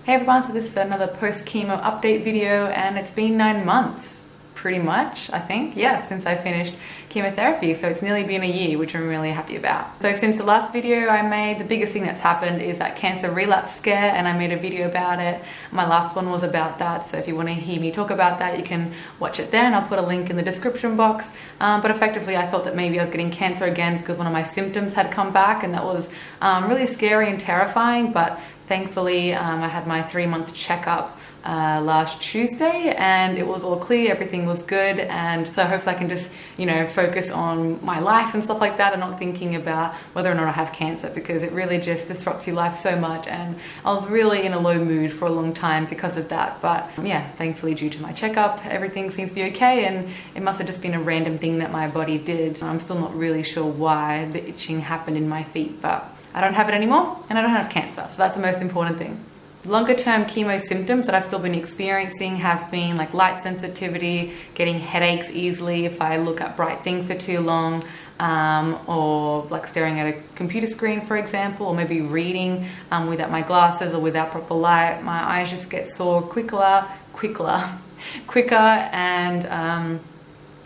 Hey everyone, so this is another post-chemo update video and it's been 9 months, pretty much, I think. Yeah, since I finished chemotherapy, so it's nearly been a year, which I'm really happy about. So since the last video I made, the biggest thing that's happened is that cancer relapse scare, and I made a video about it. My last one was about that, so if you want to hear me talk about that, you can watch it then. I'll put a link in the description box. But effectively, I thought that maybe I was getting cancer again because one of my symptoms had come back, and that was really scary and terrifying, but thankfully, I had my 3-month checkup last Tuesday and it was all clear, everything was good, and so hopefully I can just, focus on my life and stuff like that and not thinking about whether or not I have cancer, because it really just disrupts your life so much, and I was really in a low mood for a long time because of that. But yeah, thankfully due to my checkup, everything seems to be okay, and it must have just been a random thing that my body did. I'm still not really sure why the itching happened in my feet, but I don't have it anymore and I don't have cancer, so that's the most important thing. Longer term chemo symptoms that I've still been experiencing have been like light sensitivity, getting headaches easily if I look at bright things for too long, or like staring at a computer screen, for example, or maybe reading without my glasses or without proper light. My eyes just get sore quicker, and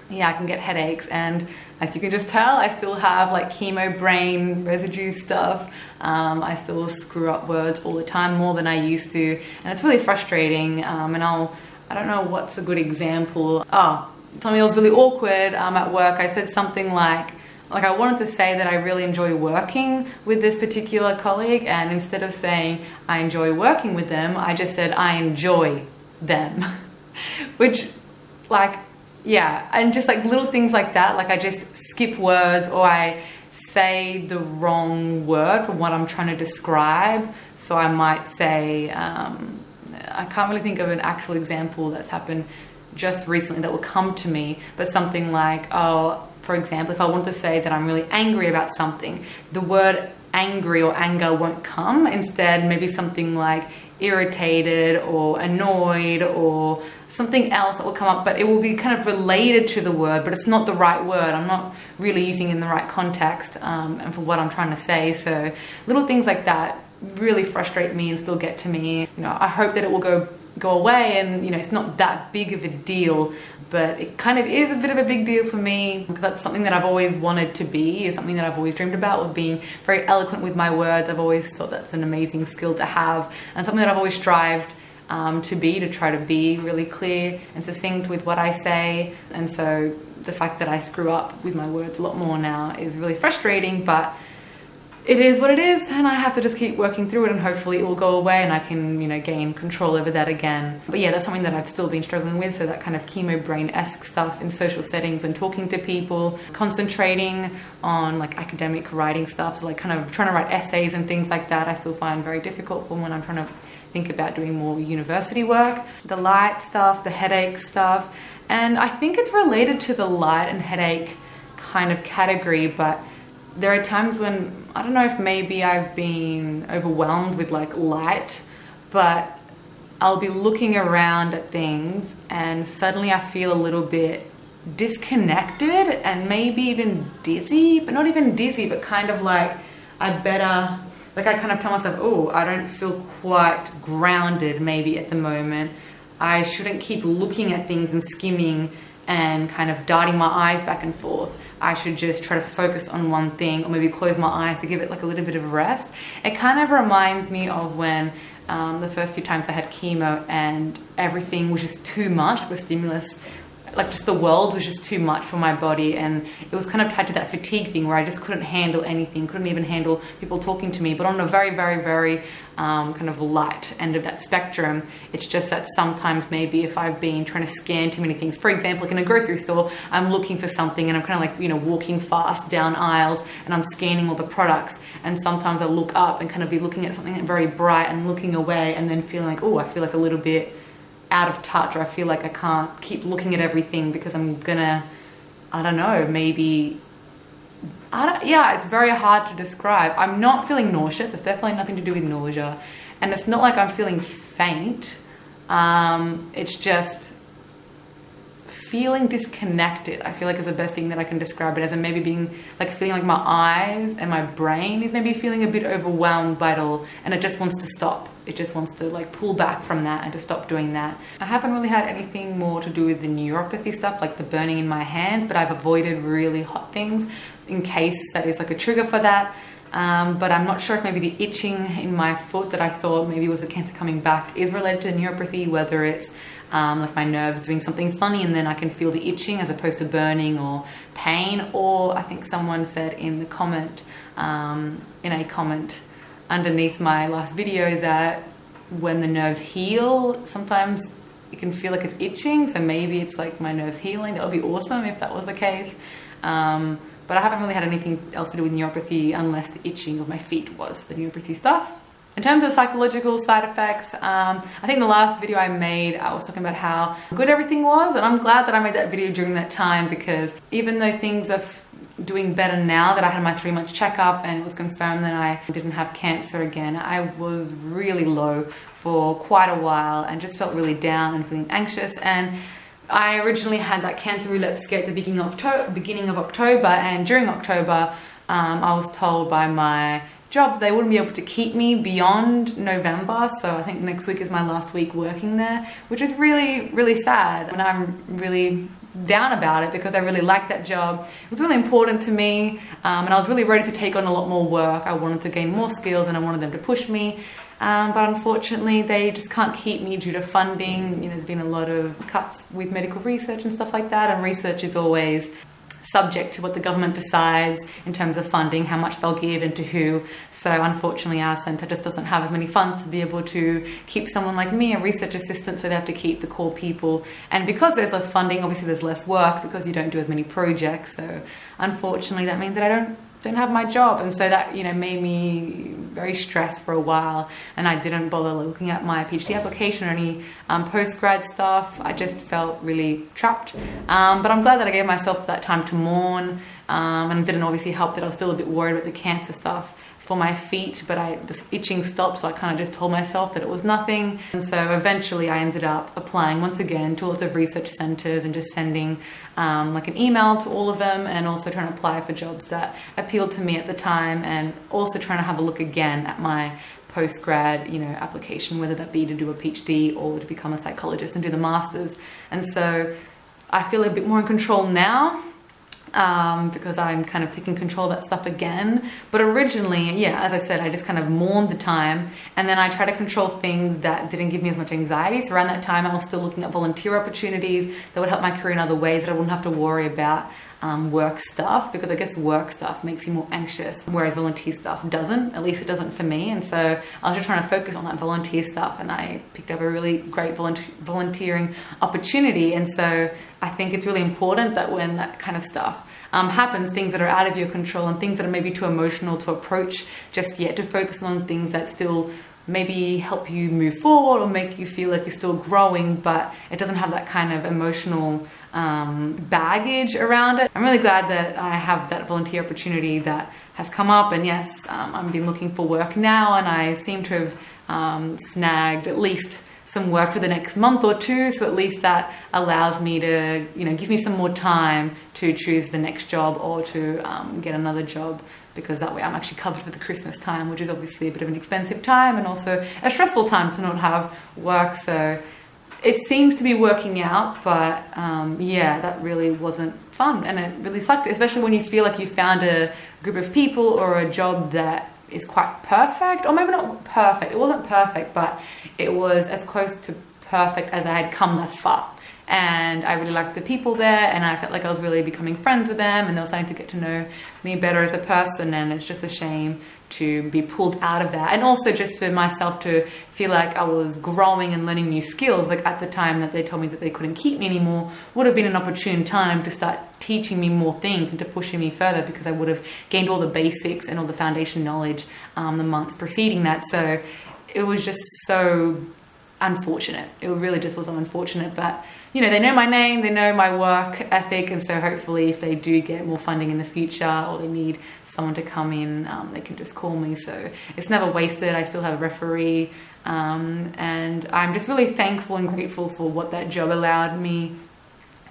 yeah, I can get headaches, and as you can just tell, I still have like chemo brain residue stuff. I still screw up words all the time, more than I used to, and it's really frustrating. And I don't know what's a good example. Something was really awkward at work. I said something like I wanted to say that I really enjoy working with this particular colleague, and instead of saying I enjoy working with them, I just said I enjoy them, which yeah, and just like little things like that, like I just skip words or I say the wrong word for what I'm trying to describe. So I might say, I can't really think of an actual example that's happened just recently that will come to me, but something like, for example, if I want to say that I'm really angry about something, the word angry or anger won't come. Instead, maybe something like irritated or annoyed or something else that will come up, but it will be kind of related to the word, but it's not the right word. I'm not really using it in the right context and for what I'm trying to say. So little things like that really frustrate me and still get to me. I hope that it will go away, and it's not that big of a deal, but it kind of is a bit of a big deal for me, because that's something that I've always wanted to be, is something that I've always dreamed about, was being very eloquent with my words. I've always thought that's an amazing skill to have, and something that I've always strived to try to be really clear and succinct with what I say. And so the fact that I screw up with my words a lot more now is really frustrating, but it is what it is, and I have to just keep working through it, and hopefully it will go away and I can, gain control over that again. But yeah, that's something that I've still been struggling with. So that kind of chemo brain-esque stuff in social settings when talking to people, concentrating on like academic writing stuff. So like kind of trying to write essays and things like that, I still find very difficult for when I'm trying to think about doing more university work. The light stuff, the headache stuff, and I think it's related to the light and headache kind of category, but there are times when, I don't know if maybe I've been overwhelmed with like light, but I'll be looking around at things and suddenly I feel a little bit disconnected and maybe even dizzy, but not even dizzy, but kind of like I kind of tell myself, I don't feel quite grounded maybe at the moment. I shouldn't keep looking at things and skimming and kind of darting my eyes back and forth. I should just try to focus on one thing, or maybe close my eyes to give it like a little bit of rest. It kind of reminds me of when the first 2 times I had chemo and everything was just too much, like the stimulus, like just the world was just too much for my body, and it was kind of tied to that fatigue thing where I just couldn't handle anything, couldn't even handle people talking to me. But on a very, very, very kind of light end of that spectrum, it's just that sometimes maybe if I've been trying to scan too many things, for example, like in a grocery store, I'm looking for something and I'm kind of like, walking fast down aisles and I'm scanning all the products, and sometimes I look up and kind of be looking at something very bright and looking away and then feeling like, I feel like a little bit out of touch, or I feel like I can't keep looking at everything because I'm gonna, I don't know, maybe, yeah, it's very hard to describe. I'm not feeling nauseous. It's definitely nothing to do with nausea, and it's not like I'm feeling faint. It's just feeling disconnected. I feel like is the best thing that I can describe it as, and maybe being like feeling like my eyes and my brain is maybe feeling a bit overwhelmed by it all, and it just wants to stop. It just wants to like pull back from that and to stop doing that. I haven't really had anything more to do with the neuropathy stuff, like the burning in my hands, but I've avoided really hot things in case that is like a trigger for that. But I'm not sure if maybe the itching in my foot that I thought maybe was the cancer coming back is related to the neuropathy, whether it's like my nerves doing something funny and then I can feel the itching as opposed to burning or pain. Or I think someone said in the comment, in a comment underneath my last video, that when the nerves heal, sometimes you can feel like it's itching. So maybe it's like my nerves healing. That would be awesome if that was the case. But I haven't really had anything else to do with neuropathy unless the itching of my feet was the neuropathy stuff. In terms of psychological side effects, I think the last video I made, I was talking about how good everything was, and I'm glad that I made that video during that time, because even though things are doing better now that I had my 3-month checkup and it was confirmed that I didn't have cancer again, I was really low for quite a while and just felt really down and feeling anxious. And I originally had that cancer relapse scare at the beginning of October, and during October I was told by my job they wouldn't be able to keep me beyond November, so I think next week is my last week working there, which is really, really sad, and I'm really down about it because I really liked that job. It was really important to me, and I was really ready to take on a lot more work. I wanted to gain more skills and I wanted them to push me, but unfortunately they just can't keep me due to funding. You know, there's been a lot of cuts with medical research and stuff like that, and research is always subject to what the government decides in terms of funding, how much they'll give and to who. So unfortunately our centre just doesn't have as many funds to be able to keep someone like me, a research assistant, so they have to keep the core people. And because there's less funding, obviously there's less work because you don't do as many projects. So unfortunately that means that I don't have my job, and so that, you know, made me very stressed for a while, and I didn't bother looking at my PhD application or any post-grad stuff. I just felt really trapped, but I'm glad that I gave myself that time to mourn, and it didn't obviously help that I was still a bit worried about the cancer stuff for my feet, but this itching stopped, so I kind of just told myself that it was nothing. And so eventually I ended up applying once again to lots of research centres and just sending like an email to all of them, and also trying to apply for jobs that appealed to me at the time, and also trying to have a look again at my post-grad, you know, application, whether that be to do a PhD or to become a psychologist and do the masters. And so I feel a bit more in control now, because I'm kind of taking control of that stuff again. But originally, yeah, as I said, I just kind of mourned the time, and then I tried to control things that didn't give me as much anxiety. So around that time I was still looking at volunteer opportunities that would help my career in other ways, that I wouldn't have to worry about work stuff, because I guess work stuff makes you more anxious, whereas volunteer stuff doesn't. At least it doesn't for me. And so I was just trying to focus on that volunteer stuff, and I picked up a really great volunteering opportunity. And so I think it's really important that when that kind of stuff happens, things that are out of your control and things that are maybe too emotional to approach just yet, to focus on things that still maybe help you move forward or make you feel like you're still growing, but it doesn't have that kind of emotional baggage around it. I'm really glad that I have that volunteer opportunity that has come up, and yes, I've been looking for work now, and I seem to have snagged at least some work for the next month or two, so at least that allows me to, you know, gives me some more time to choose the next job or to get another job, because that way I'm actually covered for the Christmas time, which is obviously a bit of an expensive time and also a stressful time to not have work. So it seems to be working out, but yeah, that really wasn't fun, and it really sucked, especially when you feel like you found a group of people or a job that is quite perfect, or maybe not perfect. It wasn't perfect, but it was as close to perfect as I had come thus far. And I really liked the people there, and I felt like I was really becoming friends with them, and they were starting to get to know me better as a person. And it's just a shame to be pulled out of that, and also just for myself to feel like I was growing and learning new skills. Like at the time that they told me that they couldn't keep me anymore would have been an opportune time to start teaching me more things and to pushing me further, because I would have gained all the basics and all the foundation knowledge the months preceding that. So it was just so unfortunate. It really just was unfortunate, but you know, they know my name, they know my work ethic, and so hopefully if they do get more funding in the future, or they need someone to come in, they can just call me. So it's never wasted. I still have a referee, and I'm just really thankful and grateful for what that job allowed me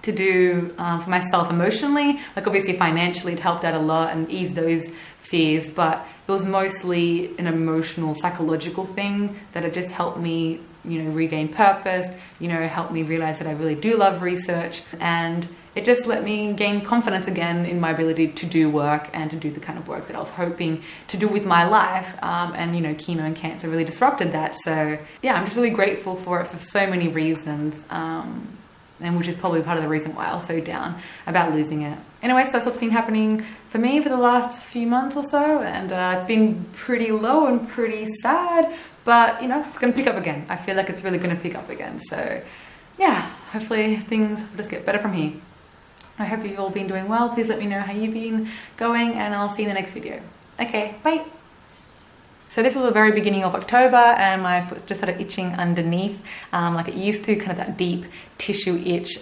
to do for myself emotionally. Like obviously financially it helped out a lot and eased those fears, but it was mostly an emotional, psychological thing that it just helped me, you know, regain purpose, you know, helped me realize that I really do love research, and it just let me gain confidence again in my ability to do work and to do the kind of work that I was hoping to do with my life. And you know, chemo and cancer really disrupted that. So yeah, I'm just really grateful for it for so many reasons. And which is probably part of the reason why I was so down about losing it. Anyways, that's what's been happening for me for the last few months or so, and it's been pretty low and pretty sad, but you know, it's gonna pick up again. I feel like it's really gonna pick up again. So yeah, hopefully things will just get better from here. I hope you've all been doing well. Please let me know how you've been going, and I'll see you in the next video. Okay, bye. So this was the very beginning of October, and my foot just started itching underneath, like it used to, kind of that deep tissue itch.